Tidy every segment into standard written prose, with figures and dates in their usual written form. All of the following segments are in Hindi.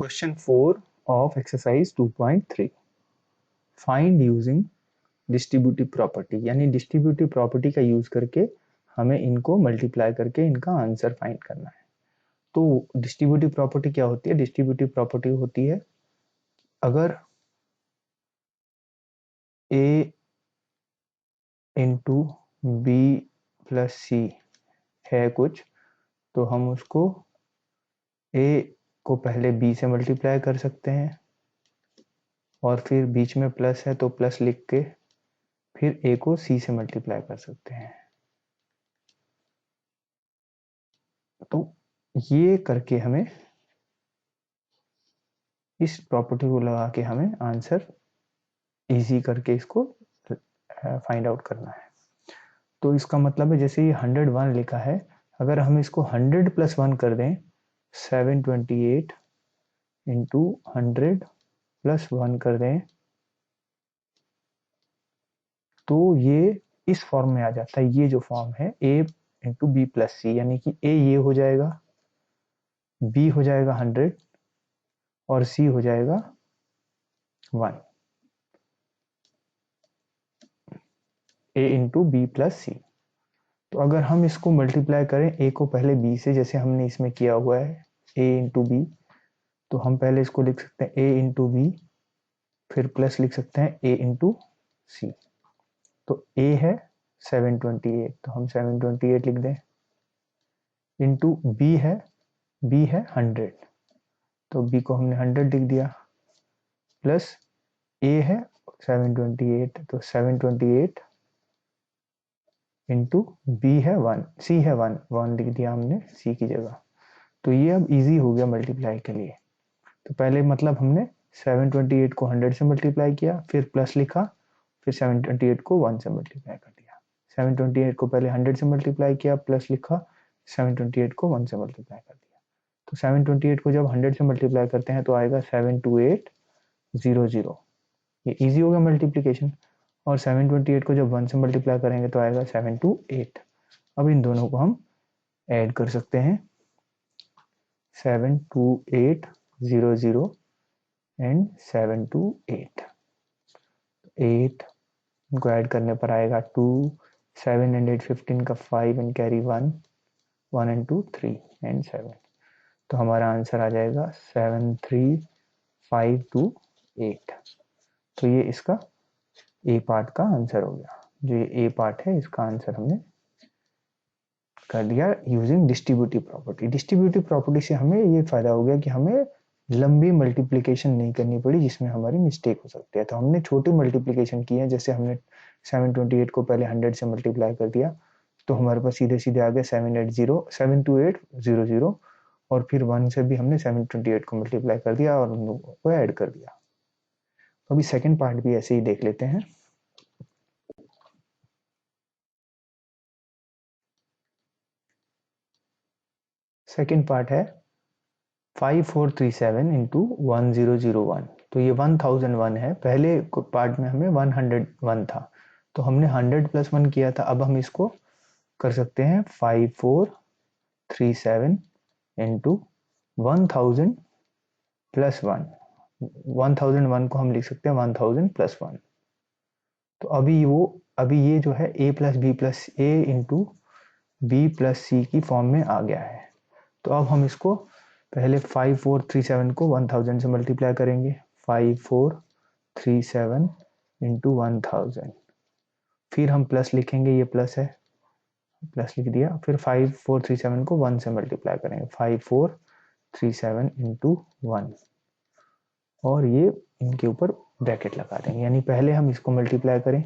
Question 4 of exercise 2.3. Find using distributive property, यानी डिस्ट्रीब्यूटिव प्रॉपर्टी का यूज करके हमें इनको मल्टीप्लाई करके इनका आंसर फाइंड करना है। तो डिस्ट्रीब्यूटिव प्रॉपर्टी क्या होती है? डिस्ट्रीब्यूटिव प्रॉपर्टी होती है अगर a इंटू बी प्लस सी है कुछ, तो हम उसको a को पहले b से मल्टीप्लाई कर सकते हैं और फिर बीच में प्लस है तो प्लस लिख के फिर a को c से मल्टीप्लाई कर सकते हैं। तो ये करके हमें इस प्रॉपर्टी को लगा के हमें आंसर इजी करके इसको फाइंड आउट करना है। तो इसका मतलब है जैसे ये 101 लिखा है, अगर हम इसको 100 प्लस 1 कर दें 728 इंटू 100 प्लस 1 कर दें तो ये इस फॉर्म में आ जाता है। ये जो फॉर्म है a इंटू बी प्लस सी, यानी कि a ये हो जाएगा, b हो जाएगा 100 और c हो जाएगा 1। a इंटू बी प्लस सी। तो अगर हम इसको मल्टीप्लाई करें a को पहले b से, जैसे हमने इसमें किया हुआ है a इंटू बी, तो हम पहले इसको लिख सकते हैं a इंटू बी, फिर प्लस लिख सकते हैं a इंटू सी। तो a है 728, तो हम 728 लिख दें, इंटू b है 100, तो b को हमने 100 लिख दिया, प्लस a है 728, तो 728 इंटू बी है 1, सी है 1 लिख दिया हमने सी की जगह। तो ये अब इजी हो गया मल्टीप्लाई के लिए। तो पहले मतलब हमने 728 को 100 से मल्टीप्लाई किया, फिर प्लस लिखा, फिर 728 को 1 से मल्टीप्लाई कर दिया। 728 को पहले 100 से मल्टीप्लाई किया, प्लस लिखा, 728 को 1 से मल्टीप्लाई कर दिया। तो 728 को जब 100 से मल्टीप्लाई करते हैं तो आएगा 72800। ये इजी हो गया मल्टीप्लीकेशन। और 728 को जब 1 से मल्टीप्लाई करेंगे तो आएगा 728। अब इन दोनों को हम ऐड कर सकते हैं, 72800 एंड 728 8, इनको ऐड करने पर आएगा 2, 7 एंड 8 15 का 5 एंड कैरी 1, 1 एंड 2 3 एंड 7। तो हमारा आंसर आ जाएगा 73528। तो ये इसका ए पार्ट का आंसर हो गया। जो ये ए पार्ट है इसका आंसर हमने कर दिया using distributive property. Distributive property से हमें ये फायदा हो गया कि हमें लंबी मल्टीप्लिकेशन नहीं करनी पड़ी जिसमें हमारी मिस्टेक हो सकती है। तो हमने छोटी मल्टीप्लिकेशन की है, जैसे हमने 728 को पहले 100 से मल्टीप्लाई कर दिया तो हमारे पास सीधे सीधे आ गया 72800 और फिर 1 से भी हमने 728 को मल्टीप्लाई कर दिया और उन लोगों को ऐड कर दिया। अभी सेकेंड पार्ट भी ऐसे ही देख लेते हैं। सेकेंड पार्ट है 5437 इंटू 1001। तो ये 1001 है, पहले पार्ट में हमें 101 था तो हमने 100 प्लस 1 किया था। अब हम इसको कर सकते हैं 5437 इंटू 1000 प्लस 1। 1001 को हम लिख सकते हैं 1000 प्लस 1। तो अभी ये जो है a plus B plus A into B plus C की फॉर्म में आ गया है। तो अब हम इसको पहले 5437 को 1000 से मल्टीप्लाई करेंगे, 5437 इंटू 1000, फिर हम प्लस लिखेंगे, ये प्लस है, प्लस लिख दिया, फिर 5437 को 1 से मल्टीप्लाई करेंगे, 5437 इंटू 1 और ये इनके ऊपर ब्रैकेट लगा देंगे। यानी पहले हम इसको मल्टीप्लाई करें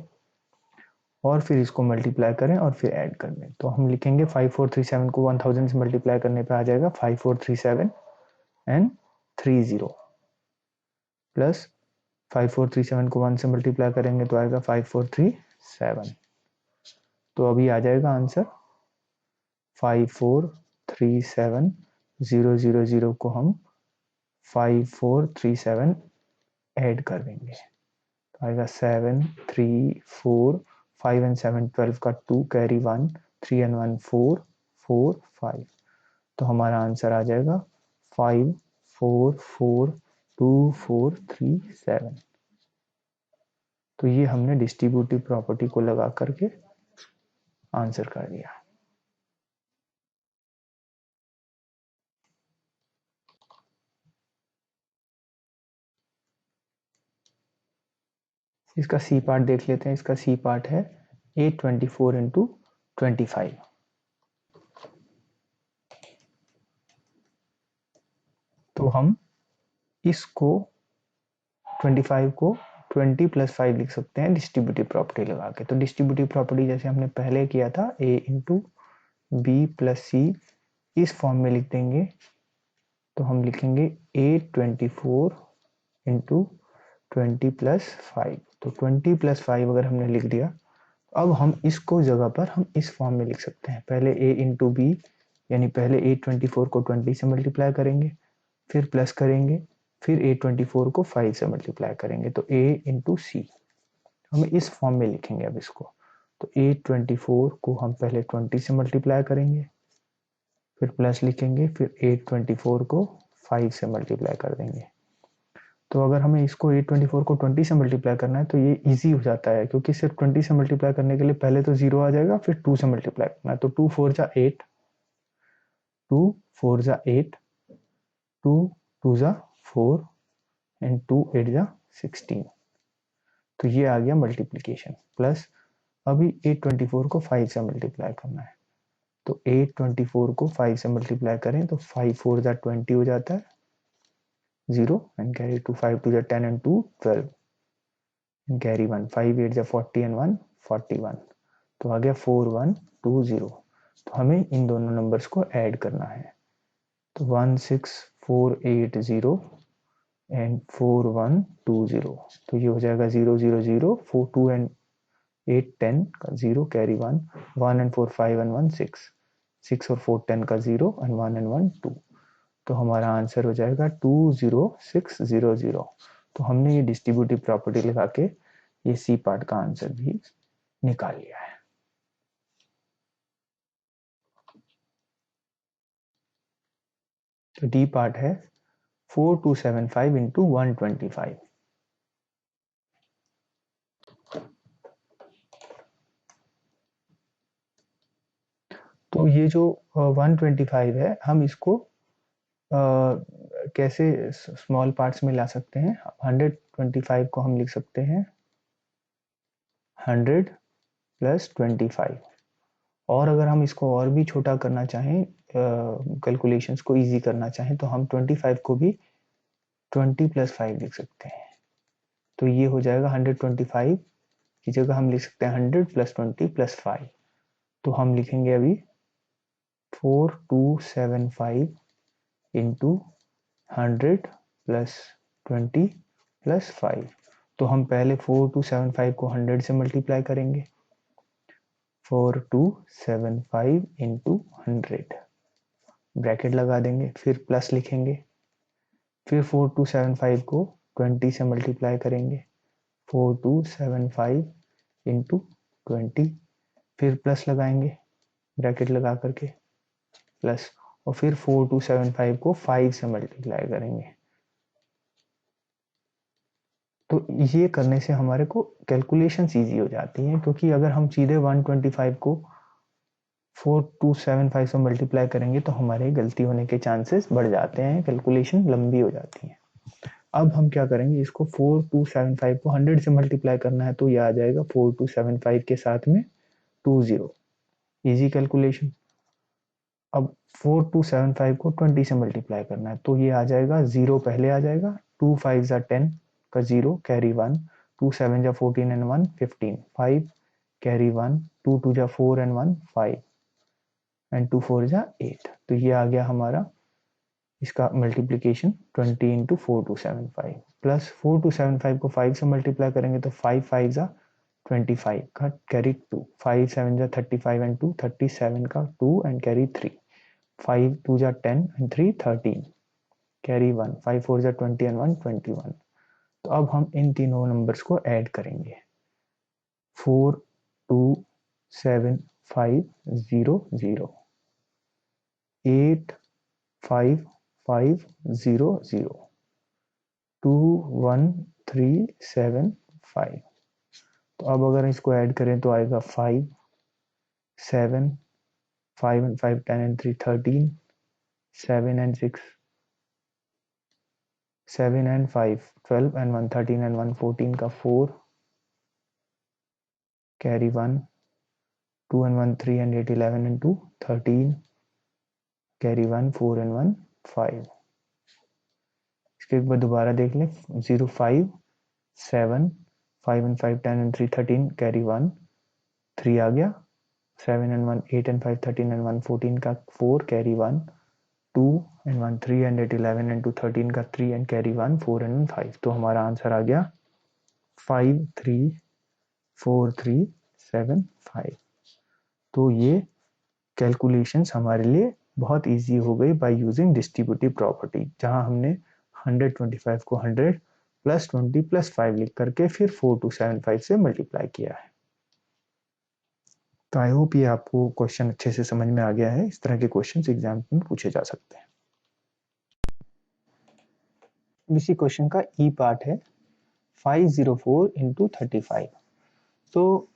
और फिर इसको मल्टीप्लाई करें और फिर ऐड कर दें। तो हम लिखेंगे 5437 को 1000 से मल्टीप्लाई करने पे आ जाएगा 5437 एंड 30 प्लस 5437 को 1 से मल्टीप्लाई करेंगे तो आएगा 5437। तो अभी आ जाएगा आंसर 5437,000 को हम 5437 ऐड कर देंगे तो आएगा 7 3 4 5 एंड 7 12 का 2 कैरी 1 3 एंड 1 4 4 5। तो हमारा आंसर आ जाएगा 5 44247। तो ये हमने डिस्ट्रीब्यूटिव प्रॉपर्टी को लगा करके आंसर कर दिया। इसका सी पार्ट देख लेते हैं। इसका सी पार्ट है 824 इंटू 25। तो हम इसको 25 को 20 प्लस 5 लिख सकते हैं डिस्ट्रीब्यूटिव प्रॉपर्टी लगा के। तो डिस्ट्रीब्यूटिव प्रॉपर्टी जैसे हमने पहले किया था, ए इंटू बी प्लस सी, इस फॉर्म में लिख देंगे। तो हम लिखेंगे 824 इंटू 20 प्लस 5। तो 20 प्लस 5 अगर हमने लिख दिया, अब हम इसको जगह पर हम इस फॉर्म में लिख सकते हैं। पहले ए इंटू बी, यानी पहले 824 को 20 से मल्टीप्लाई करेंगे, फिर प्लस करेंगे, फिर 824 को 5 से मल्टीप्लाई करेंगे। तो ए इंटू सी हम इस फॉर्म में लिखेंगे अब इसको। तो 824 को हम पहले 20 से मल्टीप्लाई करेंगे, फिर प्लस लिखेंगे, फिर 824 को 5 से मल्टीप्लाई कर देंगे। तो अगर हमें इसको 824 को 20 से मल्टीप्लाई करना है तो ये इजी हो जाता है, क्योंकि सिर्फ 20 से मल्टीप्लाई करने के लिए पहले तो 0 आ जाएगा, फिर 2 से मल्टीप्लाई करना है। तो 2 4 जा 8, 2 4 जा 8, 2 2 जा 4 एंड 2 8 जा 16। तो ये आ गया मल्टीप्लीकेशन। प्लस अभी 824 को 5 से मल्टीप्लाई करना है। तो 824 को 5 से मल्टीप्लाई करें तो 5 4 जा 20 हो जाता है, 0 एंड कैरी 2, 5 2 जा 10 एंड 2 12 एंड कैरी 1, 5 8 जा 40 एंड 1 41। तो आ गया 4120। तो हमें इन दोनों नंबर्स को ऐड करना है। तो 16480 एंड 4120। तो ये हो जाएगा 0 0 0 4 2 एंड 8 10 का 0 कैरी 1 1 एंड 4 5 एंड 1 6 6 और 4 10 का 0 एंड 1 एंड 1 2। तो हमारा आंसर हो जाएगा 20600। तो हमने ये डिस्ट्रीब्यूटिव प्रॉपर्टी लगा के ये सी पार्ट का आंसर भी निकाल लिया है। तो डी पार्ट है 4275 इंटू 125। तो ये जो 125 है, हम इसको कैसे स्मॉल पार्ट्स में ला सकते हैं। 125 को हम लिख सकते हैं 100 प्लस 25। और अगर हम इसको और भी छोटा करना चाहें, कैलकुलेशंस को इजी करना चाहें, तो हम 25 को भी 20 प्लस 5 लिख सकते हैं। तो ये हो जाएगा 125 की जगह हम लिख सकते हैं 100 प्लस 20 प्लस 5। तो हम लिखेंगे अभी 4275 इंटू 100 प्लस 20 प्लस 5। तो हम पहले 4275 को 100 से मल्टीप्लाई करेंगे, 4275 इंटू 100 ब्रैकेट लगा देंगे, फिर प्लस लिखेंगे, फिर 4275 को 20 से मल्टीप्लाई करेंगे, 4275 इंटू 20, फिर प्लस लगाएंगे ब्रैकेट लगा करके, प्लस, और फिर 4275 को 5 से मल्टीप्लाई करेंगे। तो ये करने से हमारे को कैलकुलेशन ईजी हो जाती हैं, क्योंकि अगर हम सीधे 125 को 4275 से मल्टीप्लाई करेंगे तो हमारे गलती होने के चांसेस बढ़ जाते हैं, कैलकुलेशन लंबी हो जाती है। अब हम क्या करेंगे, इसको 4275 को 100 से मल्टीप्लाई करना है, तो ये आ जाएगा 4275 के साथ में 20, इजी कैलकुलेशन। अब 4275 को 20 से मल्टीप्लाई करना है, तो ये आ जाएगा 0 पहले आ जाएगा, 2 5 जा 10 का 0 कैरी 1, 2 7 जा 14 एंड 1 15, 5 कैरी 1, 2 2 जा 4 एंड 1 5 एंड 2 4 जा 8। तो ये आ गया हमारा इसका मल्टीप्लीकेशन 20 इंटू 4275 प्लस 4275 को 5 से मल्टीप्लाई करेंगे तो 5 5 जा 25 का कैरी 2, 5 7 जा 35 एंड 2 37 का 2 एंड कैरी 3, 5 2 जा 10 एंड 3 13 कैरी 1, 5 4 जा 20 एंड 1 21। तो अब हम इन तीनों नंबर्स को ऐड करेंगे, 4 2 7 5 0 0 8 5 500 21375। तो अब अगर इसको ऐड करें तो आएगा 5 7 5 and 5 10 and 3 13 7 and 6 7 and 5 12 and 1 13 and 1 14 का 4 carry 1 2 and 1 3 and 8 11 and 2 13 carry 1 4 and 1 5। इसके एक बार दोबारा देख लें 0 5 7 5 and 5 10 and 3 13 carry 1 3 आ गया 7 and 1 8 and 5 13 and 1 14 का 4 carry 1 2 and 1 3 and 8 11 and 2 13 का 3 and carry 1 4 and 1 5। तो हमारा आंसर आ गया 5 3 4 3 7 5। तो ये कैलकुलेशंस हमारे लिए बहुत इजी हो गई बाय यूजिंग डिस्ट्रीब्यूटिव प्रॉपर्टी, जहां हमने 125 को 100 प्लस 20 प्लस 5 लिख करके फिर 4275 से मल्टीप्लाई किया है। तो आई होप ये आपको क्वेश्चन अच्छे से समझ में आ गया है। इस तरह के क्वेश्चंस एग्जाम में पूछे जा सकते हैं। इसी क्वेश्चन का ई पार्ट है 504 into 35। तो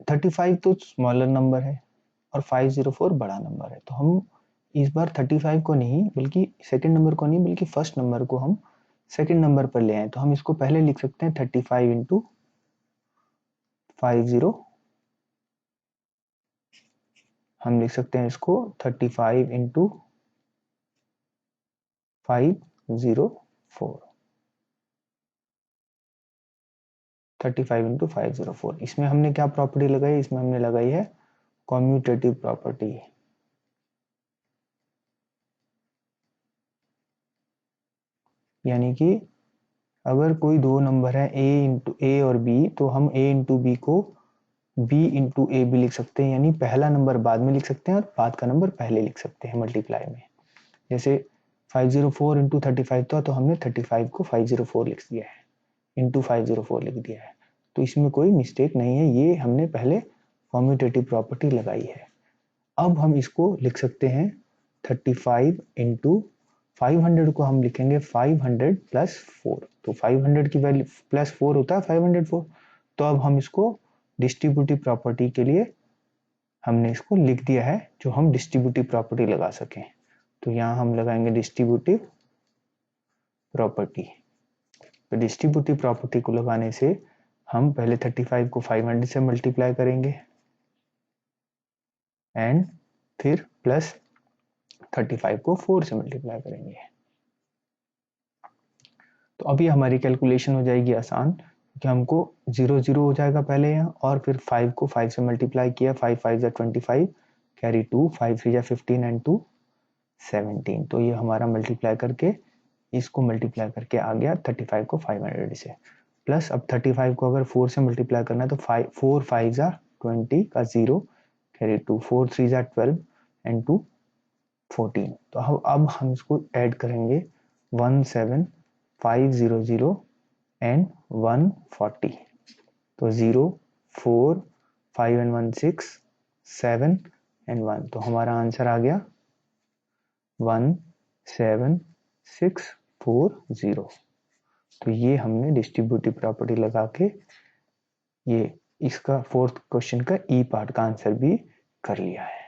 35 तो स्मॉलर नंबर है और 504 बड़ा नंबर है, तो हम इस बार 35 को नहीं बल्कि सेकंड नंबर को नहीं बल्कि फर्स्ट नंबर को हम सेकंड नंबर पर ले आए। तो हम इसको पहले लिख सकते हैं 35 into 50। हम लिख सकते हैं इसको 35 into 504 35 into 504। इसमें हमने क्या प्रॉपर्टी लगाई? इसमें हमने लगाई है कॉम्यूटेटिव प्रॉपर्टी। यानी कि अगर कोई दो नंबर है a और b, तो हम a इंटू बी को b इंटू ए भी लिख सकते हैं, यानी पहला नंबर बाद में लिख सकते हैं और बाद का नंबर पहले लिख सकते हैं मल्टीप्लाई में। जैसे 504 इंटू 35 था, तो हमने 35 को 504 लिख दिया है, इंटू 504 लिख दिया है। तो इसमें कोई मिस्टेक नहीं है, ये हमने पहले कॉम्यूटेटिव प्रॉपर्टी लगाई है। अब हम इसको लिख सकते हैं 35 इंटू 500 को हम लिखेंगे 500 प्लस 4। तो 500 की वैल्यू प्लस 4 होता है 504। तो अब हम इसको डिस्ट्रीब्यूटिव प्रॉपर्टी के लिए हमने इसको लिख दिया है, जो हम डिस्ट्रीब्यूटिव प्रॉपर्टी लगा सकें। तो यहाँ हम लगाएंगे डिस्ट्रीब्यूटिव प्रॉपर्टी। तो डिस्ट्रीब्यूटिव प्रॉपर्टी को लगाने से हम पहले 35 को 500 से मल्टीप्लाई करेंगे एंड फिर प्लस 35 को 4 से मल्टीप्लाई करेंगे। तो अभी हमारी कैलकुलेशन हो जाएगी आसान, कि हमको 0 0 हो जाएगा पहले यहाँ, और फिर 5 को 5 से मल्टीप्लाई किया, 5 5 जा 25 कैरी 2 5 3 जा 15 एंड 2 17। तो ये हमारा मल्टीप्लाई करके इसको मल्टीप्लाई करके आ गया 35 को 500 से। प्लस अब 35 को अगर 4 से मल्टीप्लाई करना है तो 4 5 जा 20 का 0 कैरी 2 4 3 जा 12 एंड 2 14। तो अब हम इसको ऐड करेंगे 17500 एंड 140। तो 0 4 5 एंड 1 6 7 एंड 1। तो हमारा आंसर आ गया 17640। तो ये हमने डिस्ट्रीब्यूटिव प्रॉपर्टी लगा के ये इसका फोर्थ क्वेश्चन का ई पार्ट का आंसर भी कर लिया है।